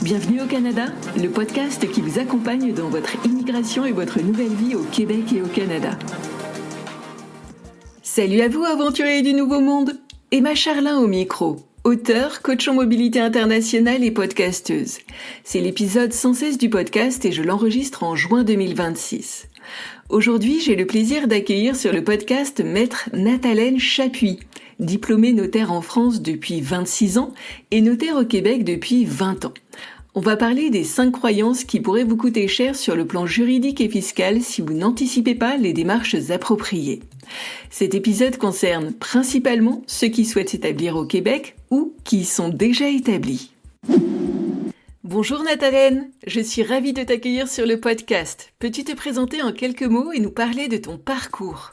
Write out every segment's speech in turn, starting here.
Bienvenue au Canada, le podcast qui vous accompagne dans votre immigration et votre nouvelle vie au Québec et au Canada. Salut à vous, aventuriers du Nouveau Monde! Emma Charlin au micro, auteure, coach en mobilité internationale et podcasteuse. C'est l'épisode 116 du podcast et je l'enregistre en juin 2026. Aujourd'hui, j'ai le plaisir d'accueillir sur le podcast Maître Nathalène Chapuis, diplômée notaire en France depuis 26 ans et notaire au Québec depuis 20 ans. On va parler des 5 croyances qui pourraient vous coûter cher sur le plan juridique et fiscal si vous n'anticipez pas les démarches appropriées. Cet épisode concerne principalement ceux qui souhaitent s'établir au Québec ou qui y sont déjà établis. Bonjour Nathalène, je suis ravie de t'accueillir sur le podcast. Peux-tu te présenter en quelques mots et nous parler de ton parcours ?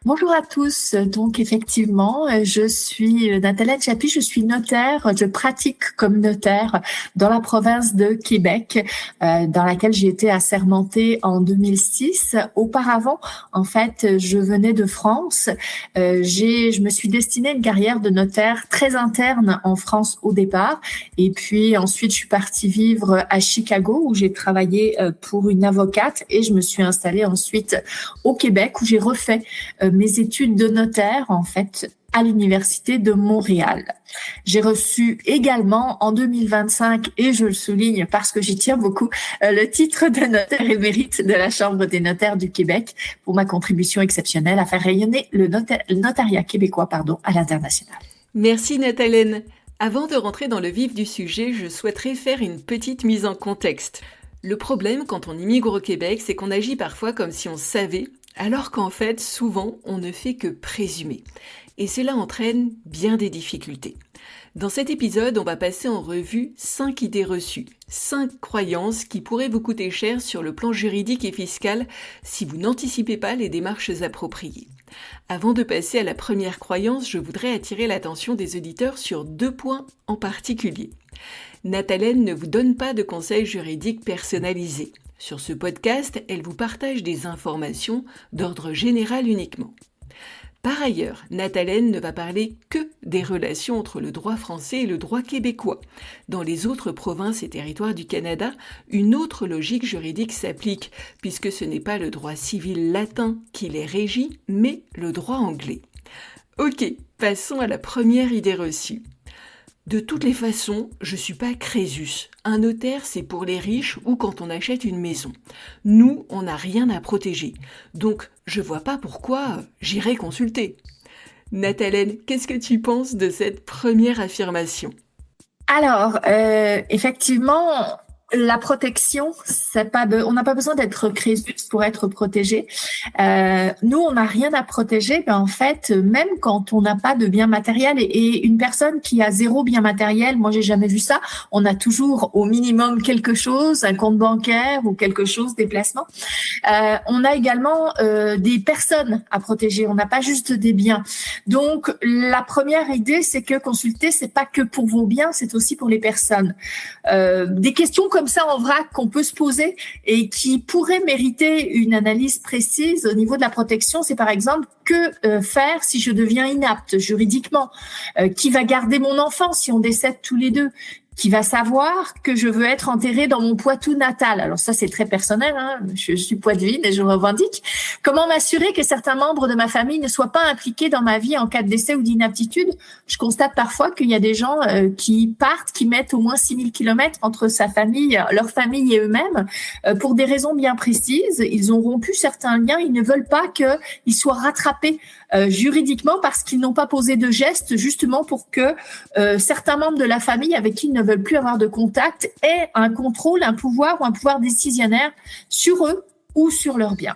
Bonjour à tous. Donc effectivement, je suis Nathalène Chapuis, je suis notaire, je pratique comme notaire dans la province de Québec, dans laquelle j'ai été assermentée en 2006. Auparavant, en fait, je venais de France. Je me suis destinée à une carrière de notaire très interne en France au départ, et puis ensuite je suis partie vivre à Chicago où j'ai travaillé pour une avocate et je me suis installée ensuite au Québec où j'ai refait mes études de notaire, en fait, à l'Université de Montréal. J'ai reçu également en 2025, et je le souligne parce que j'y tiens beaucoup, le titre de notaire émérite de la Chambre des notaires du Québec pour ma contribution exceptionnelle à faire rayonner le notariat québécois à l'international. Merci Nathalène. Avant de rentrer dans le vif du sujet, je souhaiterais faire une petite mise en contexte. Le problème quand on immigre au Québec, c'est qu'on agit parfois comme si on savait, alors qu'en fait, souvent, on ne fait que présumer. Et cela entraîne bien des difficultés. Dans cet épisode, on va passer en revue 5 idées reçues, 5 croyances qui pourraient vous coûter cher sur le plan juridique et fiscal si vous n'anticipez pas les démarches appropriées. Avant de passer à la première croyance, je voudrais attirer l'attention des auditeurs sur 2 points en particulier. Nathalène ne vous donne pas de conseils juridiques personnalisés. Sur ce podcast, elle vous partage des informations d'ordre général uniquement. Par ailleurs, Nathalène ne va parler que des relations entre le droit français et le droit québécois. Dans les autres provinces et territoires du Canada, une autre logique juridique s'applique, puisque ce n'est pas le droit civil latin qui les régit, mais le droit anglais. Ok, passons à la première idée reçue. De toutes les façons, je suis pas Crésus. Un notaire, c'est pour les riches ou quand on achète une maison. Nous, on n'a rien à protéger. Donc, je vois pas pourquoi j'irai consulter. Nathalène, qu'est-ce que tu penses de cette première affirmation ? Alors, effectivement, la protection, on n'a pas besoin d'être Crésus pour être protégé. Nous, on n'a rien à protéger, mais en fait, même quand on n'a pas de bien matériel et une personne qui a 0 bien matériel, moi j'ai jamais vu ça, on a toujours au minimum quelque chose, un compte bancaire ou quelque chose, des placements. On a également des personnes à protéger, on n'a pas juste des biens. Donc, la première idée, c'est que consulter, c'est pas que pour vos biens, c'est aussi pour les personnes. Des questions comme ça en vrac qu'on peut se poser et qui pourraient mériter une analyse précise au niveau de la protection, c'est par exemple que faire si je deviens inapte juridiquement, qui va garder mon enfant si on décède tous les deux, qui va savoir que je veux être enterrée dans mon Poitou natal. Alors ça, c'est très personnel, hein. Je suis poitevine et je revendique. Comment m'assurer que certains membres de ma famille ne soient pas impliqués dans ma vie en cas de décès ou d'inaptitude? Je constate parfois qu'il y a des gens qui partent, qui mettent au moins 6000 kilomètres entre sa famille, leur famille et eux-mêmes, pour des raisons bien précises. Ils ont rompu certains liens, ils ne veulent pas qu'ils soient rattrapés juridiquement parce qu'ils n'ont pas posé de gestes justement pour que certains membres de la famille avec qui ils ne veulent plus avoir de contact aient un contrôle, un pouvoir ou un pouvoir décisionnaire sur eux ou sur leurs biens.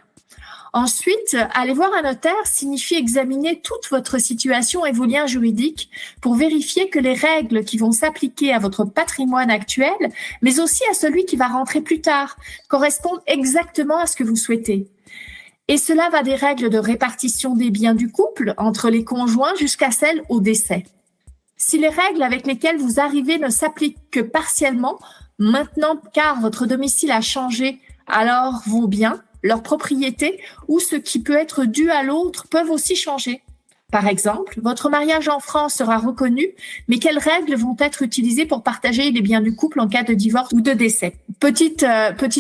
Ensuite, aller voir un notaire signifie examiner toute votre situation et vos liens juridiques pour vérifier que les règles qui vont s'appliquer à votre patrimoine actuel, mais aussi à celui qui va rentrer plus tard, correspondent exactement à ce que vous souhaitez. Et cela va des règles de répartition des biens du couple entre les conjoints jusqu'à celles au décès. Si les règles avec lesquelles vous arrivez ne s'appliquent que partiellement, maintenant car votre domicile a changé, alors vos biens, leur propriété ou ce qui peut être dû à l'autre peuvent aussi changer. Par exemple, votre mariage en France sera reconnu, mais quelles règles vont être utilisées pour partager les biens du couple en cas de divorce ou de décès? Petite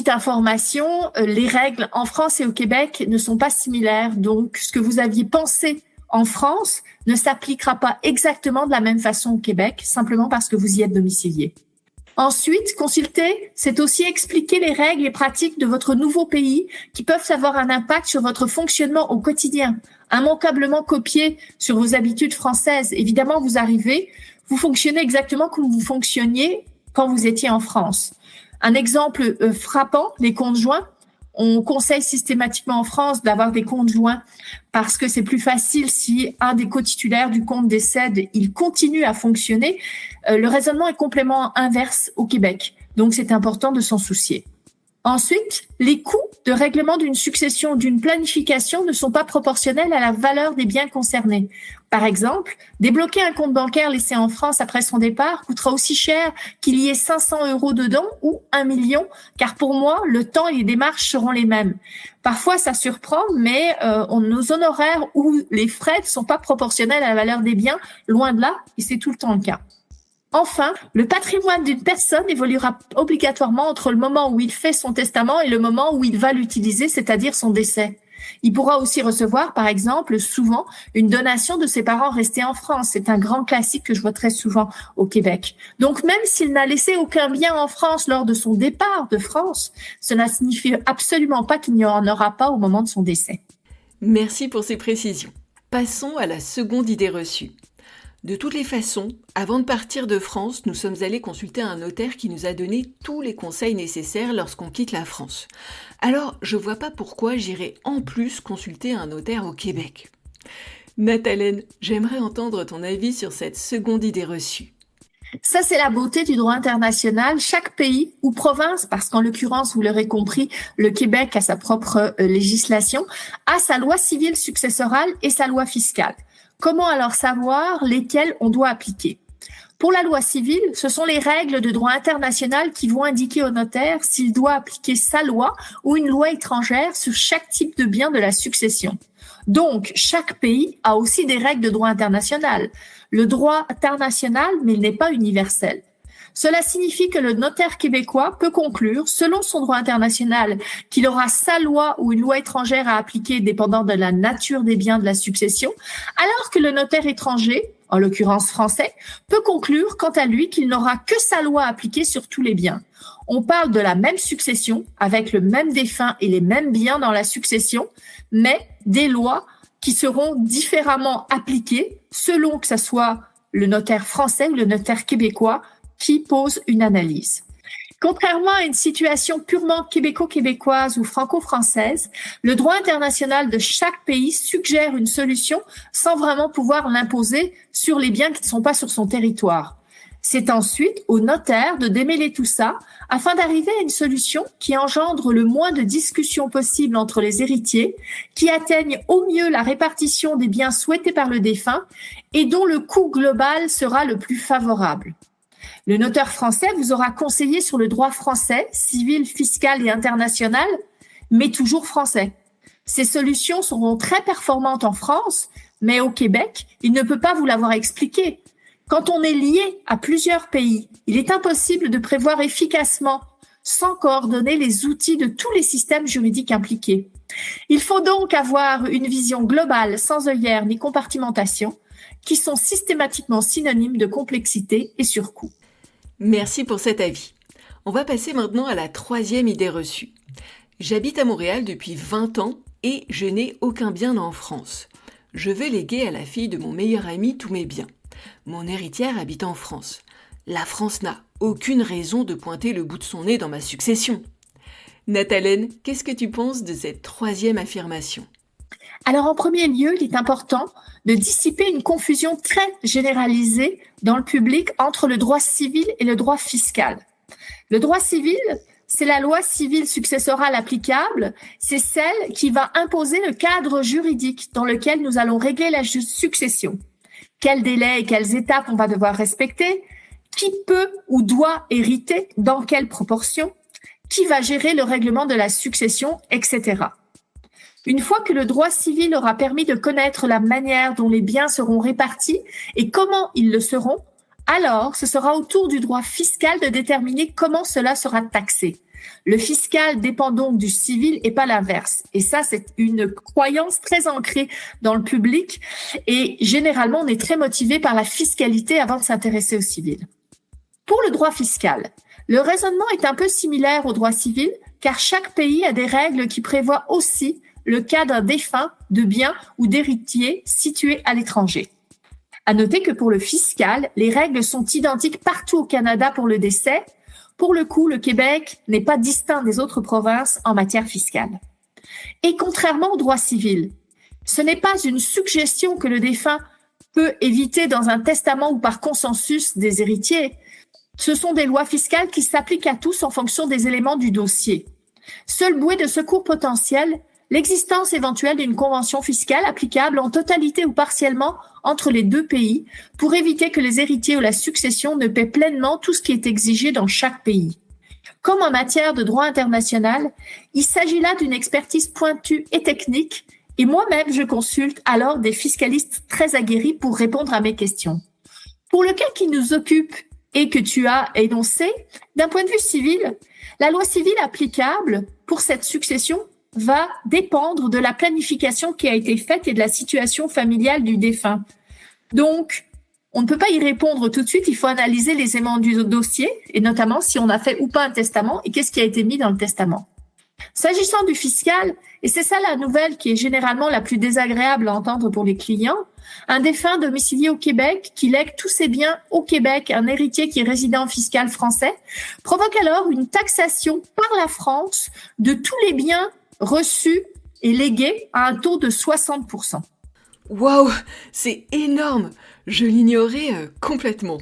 information, les règles en France et au Québec ne sont pas similaires, donc ce que vous aviez pensé en France ne s'appliquera pas exactement de la même façon au Québec, simplement parce que vous y êtes domicilié. Ensuite, consulter, c'est aussi expliquer les règles et pratiques de votre nouveau pays qui peuvent avoir un impact sur votre fonctionnement au quotidien. Immanquablement copié sur vos habitudes françaises. Évidemment, vous arrivez, vous fonctionnez exactement comme vous fonctionniez quand vous étiez en France. Un exemple frappant, les comptes joints. On conseille systématiquement en France d'avoir des comptes joints parce que c'est plus facile si un des cotitulaires du compte décède, il continue à fonctionner. Le raisonnement est complètement inverse au Québec, donc c'est important de s'en soucier. Ensuite, les coûts de règlement d'une succession ou d'une planification ne sont pas proportionnels à la valeur des biens concernés. Par exemple, débloquer un compte bancaire laissé en France après son départ coûtera aussi cher qu'il y ait 500 € dedans ou 1 million, car pour moi, le temps et les démarches seront les mêmes. Parfois, ça surprend, mais nos honoraires ou les frais ne sont pas proportionnels à la valeur des biens, loin de là, et c'est tout le temps le cas. Enfin, le patrimoine d'une personne évoluera obligatoirement entre le moment où il fait son testament et le moment où il va l'utiliser, c'est-à-dire son décès. Il pourra aussi recevoir, par exemple, souvent, une donation de ses parents restés en France. C'est un grand classique que je vois très souvent au Québec. Donc, même s'il n'a laissé aucun bien en France lors de son départ de France, cela ne signifie absolument pas qu'il n'y en aura pas au moment de son décès. Merci pour ces précisions. Passons à la seconde idée reçue. De toutes les façons, avant de partir de France, nous sommes allés consulter un notaire qui nous a donné tous les conseils nécessaires lorsqu'on quitte la France. Alors, je vois pas pourquoi j'irai en plus consulter un notaire au Québec. Nathalène, j'aimerais entendre ton avis sur cette seconde idée reçue. Ça, c'est la beauté du droit international. Chaque pays ou province, parce qu'en l'occurrence, vous l'aurez compris, le Québec a sa propre législation, a sa loi civile successorale et sa loi fiscale. Comment alors savoir lesquelles on doit appliquer? Pour la loi civile, ce sont les règles de droit international qui vont indiquer au notaire s'il doit appliquer sa loi ou une loi étrangère sur chaque type de bien de la succession. Donc, chaque pays a aussi des règles de droit international. Le droit international, mais il n'est pas universel. Cela signifie que le notaire québécois peut conclure, selon son droit international, qu'il aura sa loi ou une loi étrangère à appliquer dépendant de la nature des biens de la succession, alors que le notaire étranger, en l'occurrence français, peut conclure quant à lui qu'il n'aura que sa loi appliquée sur tous les biens. On parle de la même succession, avec le même défunt et les mêmes biens dans la succession, mais des lois qui seront différemment appliquées selon que ce soit le notaire français ou le notaire québécois qui pose une analyse. Contrairement à une situation purement québéco-québécoise ou franco-française, le droit international de chaque pays suggère une solution sans vraiment pouvoir l'imposer sur les biens qui ne sont pas sur son territoire. C'est ensuite au notaire de démêler tout ça afin d'arriver à une solution qui engendre le moins de discussions possibles entre les héritiers, qui atteigne au mieux la répartition des biens souhaités par le défunt et dont le coût global sera le plus favorable. Le notaire français vous aura conseillé sur le droit français, civil, fiscal et international, mais toujours français. Ces solutions seront très performantes en France, mais au Québec, il ne peut pas vous l'avoir expliqué. Quand on est lié à plusieurs pays, il est impossible de prévoir efficacement, sans coordonner les outils de tous les systèmes juridiques impliqués. Il faut donc avoir une vision globale, sans œillères ni compartimentation, qui sont systématiquement synonymes de complexité et surcoût. Merci pour cet avis. On va passer maintenant à la troisième idée reçue. J'habite à Montréal depuis 20 ans et je n'ai aucun bien en France. Je veux léguer à la fille de mon meilleur ami tous mes biens. Mon héritière habite en France. La France n'a aucune raison de pointer le bout de son nez dans ma succession. Nathalène, qu'est-ce que tu penses de cette troisième affirmation ? Alors, en premier lieu, il est important de dissiper une confusion très généralisée dans le public entre le droit civil et le droit fiscal. Le droit civil, c'est la loi civile successorale applicable, c'est celle qui va imposer le cadre juridique dans lequel nous allons régler la succession. Quels délais et quelles étapes on va devoir respecter, qui peut ou doit hériter, dans quelle proportion, qui va gérer le règlement de la succession, etc. Une fois que le droit civil aura permis de connaître la manière dont les biens seront répartis et comment ils le seront, alors ce sera au tour du droit fiscal de déterminer comment cela sera taxé. Le fiscal dépend donc du civil et pas l'inverse. Et ça, c'est une croyance très ancrée dans le public. Et généralement, on est très motivé par la fiscalité avant de s'intéresser au civil. Pour le droit fiscal, le raisonnement est un peu similaire au droit civil, car chaque pays a des règles qui prévoient aussi le cas d'un défunt, de biens ou d'héritiers situés à l'étranger. À noter que pour le fiscal, les règles sont identiques partout au Canada pour le décès. Pour le coup, le Québec n'est pas distinct des autres provinces en matière fiscale. Et contrairement au droit civil, ce n'est pas une suggestion que le défunt peut éviter dans un testament ou par consensus des héritiers. Ce sont des lois fiscales qui s'appliquent à tous en fonction des éléments du dossier. Seul bouée de secours potentiel, l'existence éventuelle d'une convention fiscale applicable en totalité ou partiellement entre les deux pays pour éviter que les héritiers ou la succession ne paient pleinement tout ce qui est exigé dans chaque pays. Comme en matière de droit international, il s'agit là d'une expertise pointue et technique et moi-même je consulte alors des fiscalistes très aguerris pour répondre à mes questions. Pour le cas qui nous occupe et que tu as énoncé, d'un point de vue civil, la loi civile applicable pour cette succession va dépendre de la planification qui a été faite et de la situation familiale du défunt. Donc, on ne peut pas y répondre tout de suite, il faut analyser les éléments du dossier, et notamment si on a fait ou pas un testament, et qu'est-ce qui a été mis dans le testament. S'agissant du fiscal, et c'est ça la nouvelle qui est généralement la plus désagréable à entendre pour les clients, un défunt domicilié au Québec qui lègue tous ses biens au Québec, un héritier qui est résident fiscal français, provoque alors une taxation par la France de tous les biens reçus et légués à un taux de 60%. Waouh, c'est énorme! Je l'ignorais complètement.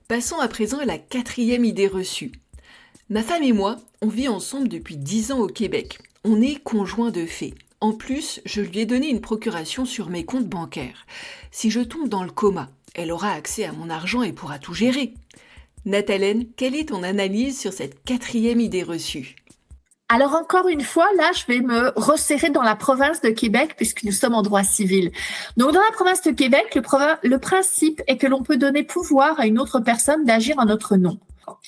Passons à présent à la 4e idée reçue. Ma femme et moi, on vit ensemble depuis 10 ans au Québec. On est conjoints de fait. En plus, je lui ai donné une procuration sur mes comptes bancaires. Si je tombe dans le coma, elle aura accès à mon argent et pourra tout gérer. Nathalène, quelle est ton analyse sur cette 4e idée reçue ? Alors encore une fois, là, je vais me resserrer dans la province de Québec puisque nous sommes en droit civil. Donc dans la province de Québec, le principe est que l'on peut donner pouvoir à une autre personne d'agir en notre nom.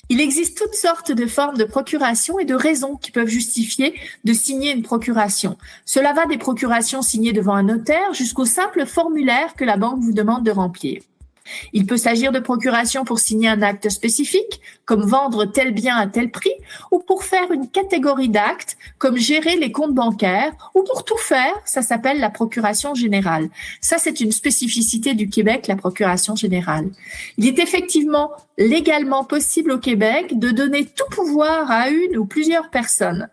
Il existe toutes sortes de formes de procuration et de raisons qui peuvent justifier de signer une procuration. Cela va des procurations signées devant un notaire jusqu'au simple formulaire que la banque vous demande de remplir. Il peut s'agir de procuration pour signer un acte spécifique, comme vendre tel bien à tel prix, ou pour faire une catégorie d'actes, comme gérer les comptes bancaires, ou pour tout faire, ça s'appelle la procuration générale. Ça, c'est une spécificité du Québec, la procuration générale. Il est effectivement légalement possible au Québec de donner tout pouvoir à une ou plusieurs personnes.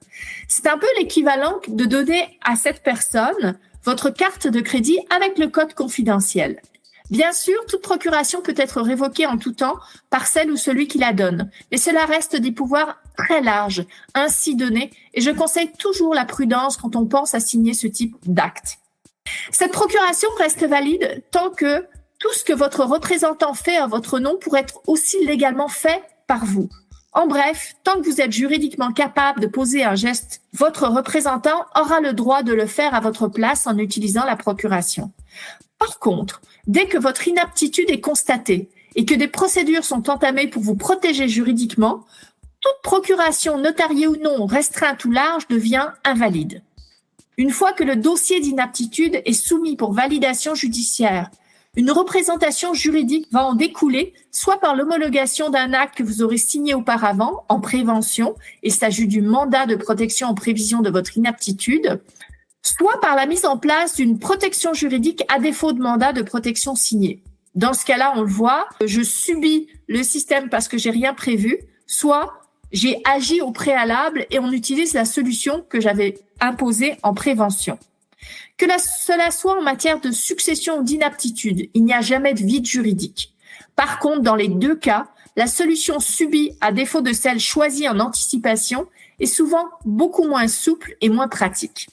C'est un peu l'équivalent de donner à cette personne votre carte de crédit avec le code confidentiel. Bien sûr, toute procuration peut être révoquée en tout temps par celle ou celui qui la donne, mais cela reste des pouvoirs très larges, ainsi donnés, et je conseille toujours la prudence quand on pense à signer ce type d'acte. Cette procuration reste valide tant que tout ce que votre représentant fait à votre nom pourrait être aussi légalement fait par vous. En bref, tant que vous êtes juridiquement capable de poser un geste, votre représentant aura le droit de le faire à votre place en utilisant la procuration. Par contre, dès que votre inaptitude est constatée et que des procédures sont entamées pour vous protéger juridiquement, toute procuration, notariée ou non, restreinte ou large, devient invalide. Une fois que le dossier d'inaptitude est soumis pour validation judiciaire, une représentation juridique va en découler, soit par l'homologation d'un acte que vous aurez signé auparavant, en prévention, et s'agit du mandat de protection en prévision de votre inaptitude, soit par la mise en place d'une protection juridique à défaut de mandat de protection signé. Dans ce cas-là, on le voit, je subis le système parce que j'ai rien prévu, soit j'ai agi au préalable et on utilise la solution que j'avais imposée en prévention. Que cela soit en matière de succession ou d'inaptitude, il n'y a jamais de vide juridique. Par contre, dans les deux cas, la solution subie à défaut de celle choisie en anticipation est souvent beaucoup moins souple et moins pratique.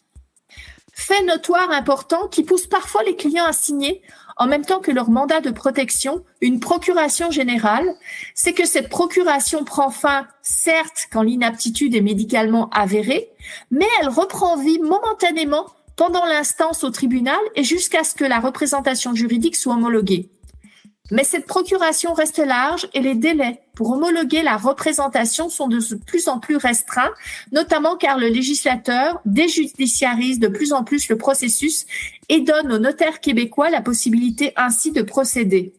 Fait notoire important qui pousse parfois les clients à signer, en même temps que leur mandat de protection, une procuration générale, c'est que cette procuration prend fin, certes, quand l'inaptitude est médicalement avérée, mais elle reprend vie momentanément pendant l'instance au tribunal et jusqu'à ce que la représentation juridique soit homologuée. Mais cette procuration reste large et les délais pour homologuer la représentation sont de plus en plus restreints, notamment car le législateur déjudiciarise de plus en plus le processus et donne aux notaires québécois la possibilité ainsi de procéder.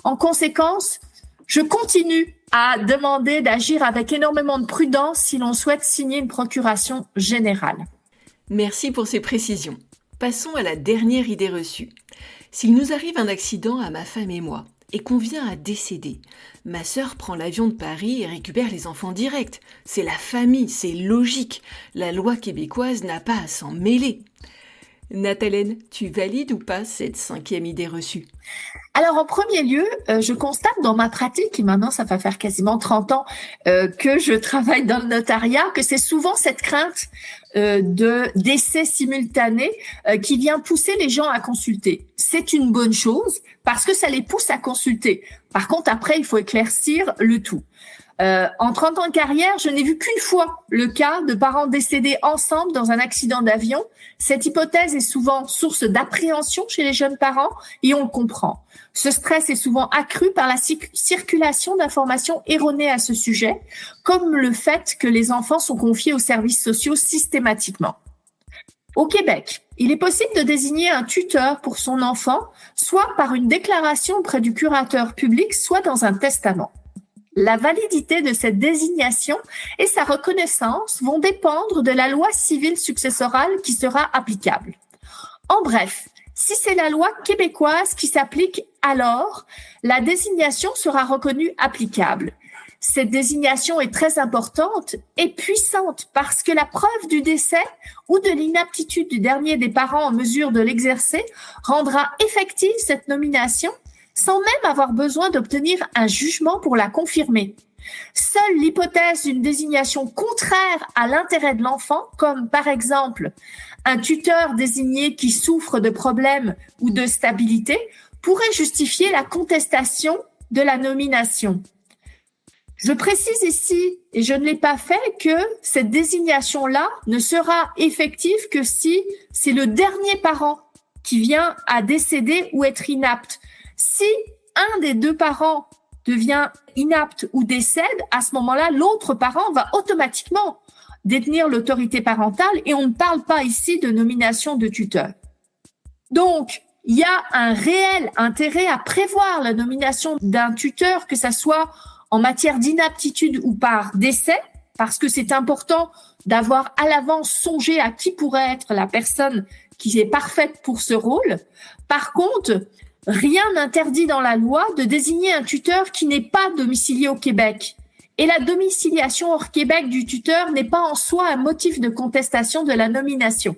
En conséquence, je continue à demander d'agir avec énormément de prudence si l'on souhaite signer une procuration générale. Merci pour ces précisions. Passons à la dernière idée reçue. S'il nous arrive un accident à ma femme et moi, et qu'on vient à décéder, ma sœur prend l'avion de Paris et récupère les enfants directs. C'est la famille, c'est logique. La loi québécoise n'a pas à s'en mêler. Nathalène, tu valides ou pas cette 5e idée reçue ? Alors, en premier lieu, je constate dans ma pratique, et maintenant ça va faire quasiment 30 ans que je travaille dans le notariat, que c'est souvent cette crainte de décès simultané qui vient pousser les gens à consulter. C'est une bonne chose parce que ça les pousse à consulter. Par contre, après, il faut éclaircir le tout. En 30 ans de carrière, je n'ai vu qu'une fois le cas de parents décédés ensemble dans un accident d'avion. Cette hypothèse est souvent source d'appréhension chez les jeunes parents et on le comprend. Ce stress est souvent accru par la circulation d'informations erronées à ce sujet, comme le fait que les enfants sont confiés aux services sociaux systématiquement. Au Québec, il est possible de désigner un tuteur pour son enfant, soit par une déclaration auprès du curateur public, soit dans un testament. La validité de cette désignation et sa reconnaissance vont dépendre de la loi civile successorale qui sera applicable. En bref, si c'est la loi québécoise qui s'applique, alors la désignation sera reconnue applicable. Cette désignation est très importante et puissante parce que la preuve du décès ou de l'inaptitude du dernier des parents en mesure de l'exercer rendra effective cette nomination sans même avoir besoin d'obtenir un jugement pour la confirmer. Seule l'hypothèse d'une désignation contraire à l'intérêt de l'enfant, comme par exemple un tuteur désigné qui souffre de problèmes ou de stabilité, pourrait justifier la contestation de la nomination. Je précise ici, et je ne l'ai pas fait, que cette désignation-là ne sera effective que si c'est le dernier parent qui vient à décéder ou être inapte. Si un des deux parents devient inapte ou décède, à ce moment-là, l'autre parent va automatiquement détenir l'autorité parentale et on ne parle pas ici de nomination de tuteur. Donc, il y a un réel intérêt à prévoir la nomination d'un tuteur, que ça soit en matière d'inaptitude ou par décès, parce que c'est important d'avoir à l'avance songé à qui pourrait être la personne qui est parfaite pour ce rôle. Par contre, rien n'interdit dans la loi de désigner un tuteur qui n'est pas domicilié au Québec. Et la domiciliation hors Québec du tuteur n'est pas en soi un motif de contestation de la nomination.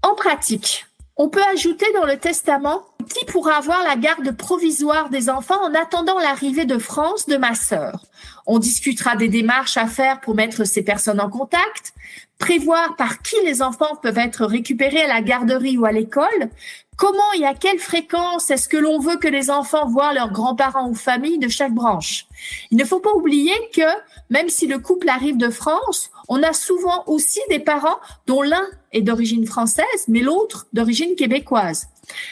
En pratique, on peut ajouter dans le testament qui pourra avoir la garde provisoire des enfants en attendant l'arrivée de France de ma sœur. On discutera des démarches à faire pour mettre ces personnes en contact, prévoir par qui les enfants peuvent être récupérés à la garderie ou à l'école, comment et à quelle fréquence est-ce que l'on veut que les enfants voient leurs grands-parents ou familles de chaque branche. Il ne faut pas oublier que même si le couple arrive de France, on a souvent aussi des parents dont l'un est d'origine française, mais l'autre d'origine québécoise.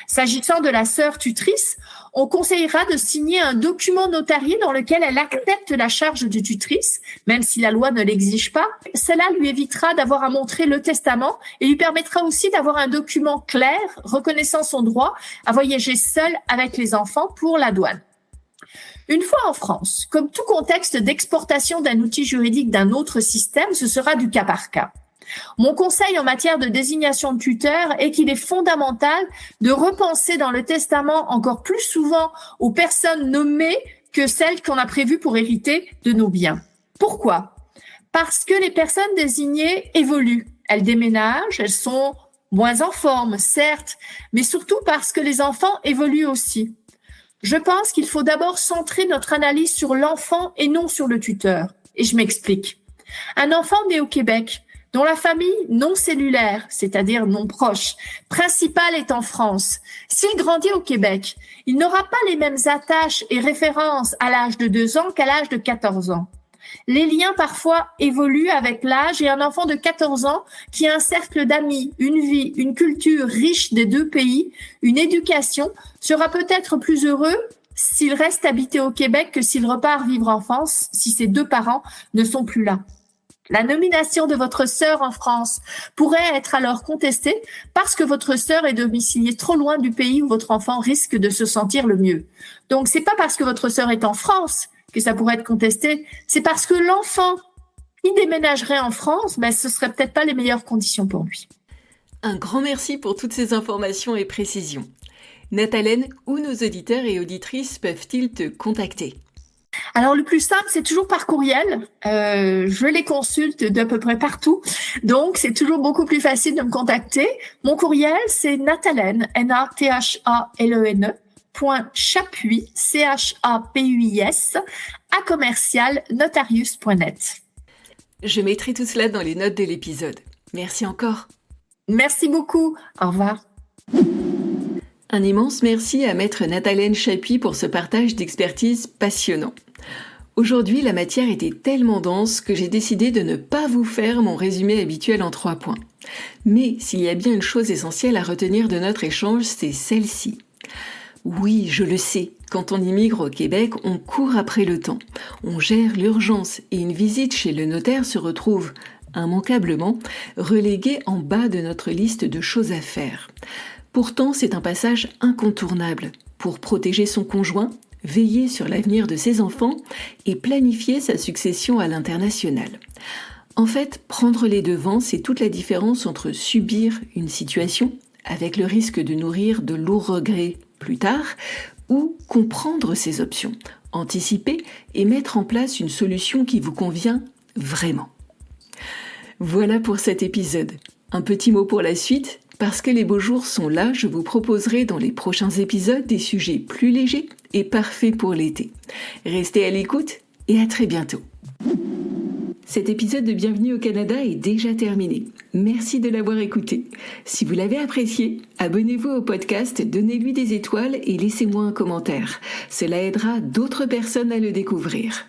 S'agissant de la sœur tutrice, on conseillera de signer un document notarié dans lequel elle accepte la charge de tutrice, même si la loi ne l'exige pas. Cela lui évitera d'avoir à montrer le testament et lui permettra aussi d'avoir un document clair reconnaissant son droit à voyager seule avec les enfants pour la douane. Une fois en France, comme tout contexte d'exportation d'un outil juridique d'un autre système, ce sera du cas par cas. Mon conseil en matière de désignation de tuteur est qu'il est fondamental de repenser dans le testament encore plus souvent aux personnes nommées que celles qu'on a prévues pour hériter de nos biens. Pourquoi ? Parce que les personnes désignées évoluent. Elles déménagent, elles sont moins en forme, certes, mais surtout parce que les enfants évoluent aussi. Je pense qu'il faut d'abord centrer notre analyse sur l'enfant et non sur le tuteur. Et je m'explique. Un enfant né au Québec, dont la famille non cellulaire, c'est-à-dire non proche, principale est en France. S'il grandit au Québec, il n'aura pas les mêmes attaches et références à l'âge de 2 ans qu'à l'âge de 14 ans. Les liens parfois évoluent avec l'âge et un enfant de 14 ans qui a un cercle d'amis, une vie, une culture riche des deux pays, une éducation, sera peut-être plus heureux s'il reste habité au Québec que s'il repart vivre en France, si ses deux parents ne sont plus là. La nomination de votre sœur en France pourrait être alors contestée parce que votre sœur est domiciliée trop loin du pays où votre enfant risque de se sentir le mieux. Donc, c'est pas parce que votre sœur est en France que ça pourrait être contesté, c'est parce que l'enfant qui déménagerait en France, ce serait peut-être pas les meilleures conditions pour lui. Un grand merci pour toutes ces informations et précisions. Nathalène, où nos auditeurs et auditrices peuvent-ils te contacter ? Alors, le plus simple, c'est toujours par courriel. Je les consulte d'à peu près partout. Donc, c'est toujours beaucoup plus facile de me contacter. Mon courriel, c'est Nathalène, Nathalene, .chapuis, CHAPUIS, @notarius.net. Je mettrai tout cela dans les notes de l'épisode. Merci encore. Merci beaucoup. Au revoir. Un immense merci à maître Nathalène Chapuis pour ce partage d'expertise passionnant. Aujourd'hui, la matière était tellement dense que j'ai décidé de ne pas vous faire mon résumé habituel en 3 points. Mais s'il y a bien une chose essentielle à retenir de notre échange, c'est celle-ci. Oui, je le sais, quand on immigre au Québec, on court après le temps. On gère l'urgence et une visite chez le notaire se retrouve, immanquablement, reléguée en bas de notre liste de choses à faire. Pourtant, c'est un passage incontournable pour protéger son conjoint, veiller sur l'avenir de ses enfants et planifier sa succession à l'international. En fait, prendre les devants, c'est toute la différence entre subir une situation, avec le risque de nourrir de lourds regrets plus tard, ou comprendre ses options, anticiper et mettre en place une solution qui vous convient vraiment. Voilà pour cet épisode. Un petit mot pour la suite. Parce que les beaux jours sont là, je vous proposerai dans les prochains épisodes des sujets plus légers et parfaits pour l'été. Restez à l'écoute et à très bientôt. Cet épisode de Bienvenue au Canada est déjà terminé. Merci de l'avoir écouté. Si vous l'avez apprécié, abonnez-vous au podcast, donnez-lui des étoiles et laissez-moi un commentaire. Cela aidera d'autres personnes à le découvrir.